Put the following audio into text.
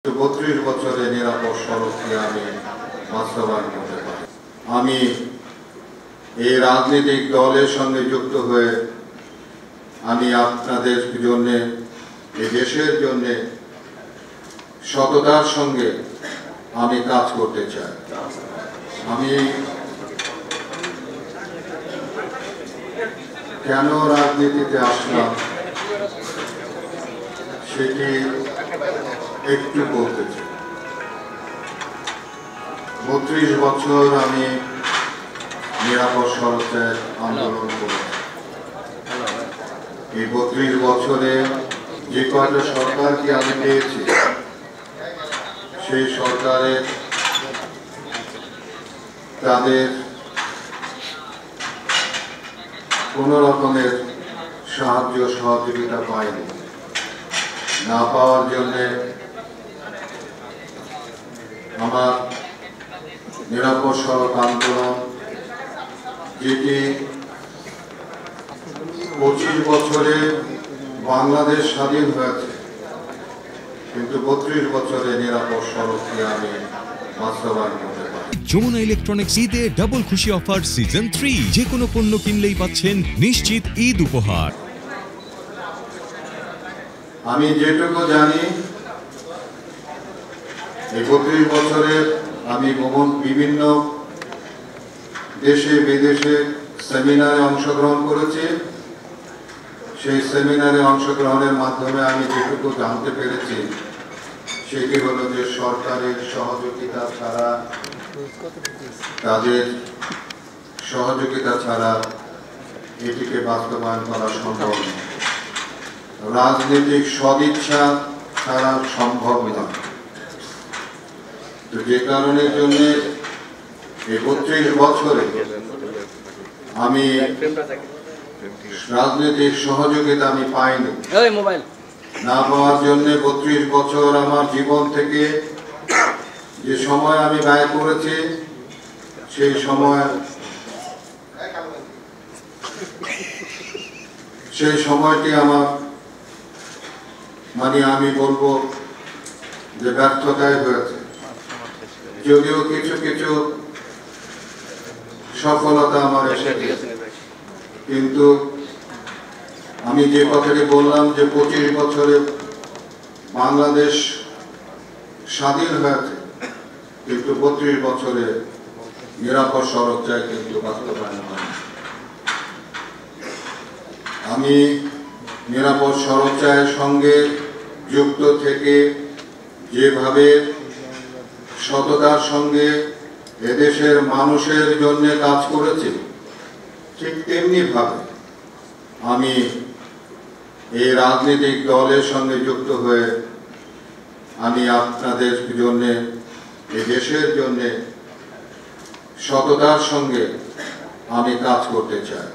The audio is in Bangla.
32 বছরে নিরাপদ সড়ককে আমি বাস্তবায়ন করতে পারি। আমি এই রাজনৈতিক দলের সঙ্গে যুক্ত হয়ে আমি আপনাদের জন্য, এই দেশের জন্য সততার সঙ্গে আমি কাজ করতে চাই। আমি কেন রাজনীতিতে আসলাম সেটি একটু বলতে চাই। 32 বছর আমি নিরাপদ সড়কের আন্দোলন করেছি। এই 32 বছরে যে কয়টা সরকারকে আমি পেয়েছি, সেই সরকারের তাদের কোনো রকমের সাহায্য সহযোগিতা পায়নি। না পাওয়ার জন্যে আমার নিরাপদ সড়ক আন্দোলন, যেটি 25 বছরে বাংলাদেশ স্বাধীন হয়েছে, কিন্তু 32 বছরে নিরাপদ সড়ককে আমি বাস্তবায়ন করতে পারি। যমুনা ইলেকট্রনিক্স ঈদে ডাবল খুশি অফার সিজন 3, যে কোনো পণ্য কিনলেই পাচ্ছেন নিশ্চিত ঈদ উপহার। আমি যেটুকু জানি, এই 32 বছরে আমি বিভিন্ন দেশে বিদেশে সেমিনারে অংশগ্রহণ করেছি। সেই সেমিনারে অংশগ্রহণের মাধ্যমে আমি যেটুকু জানতে পেরেছি, সেটি হলো যে সরকারের সহযোগিতা ছাড়া, তাদের সহযোগিতা ছাড়া এটিকে বাস্তবায়ন করা সম্ভব নয়। রাজনৈতিক সদিচ্ছা ছাড়া সম্ভব নয়। তো যে কারণের জন্য এই 32 বছরে আমি রাজনৈতিক সহযোগিতা আমি পাইনি। না পাওয়ার জন্য 32 বছর আমার জীবন থেকে যে সময় আমি ব্যয় করেছি, সেই সময়টি আমার আমি বলবো যে ব্যর্থতায় হয়েছে। যদিও কিছু কিছু সফলতা আমার এসেছে, কিন্তু আমি যে কথাটি বললাম যে 25 বছরে বাংলাদেশ স্বাধীন হয়েছে, কিন্তু 32 বছরে নিরাপদ সড়ক চাই, কিন্তু বাস্তবায়ন হয়। আমি নিরাপদ সড়ক চায়ের সঙ্গে যুক্ত থেকে যেভাবে সততার সঙ্গে এদেশের মানুষের জন্য কাজ করেছি, ঠিক তেমনি ভাবে আমি এই রাজনৈতিক দলের সঙ্গে যুক্ত হয়ে আমি আপনাদের জন্য, এই দেশের জন্য সততার সঙ্গে আমি কাজ করতে চাই।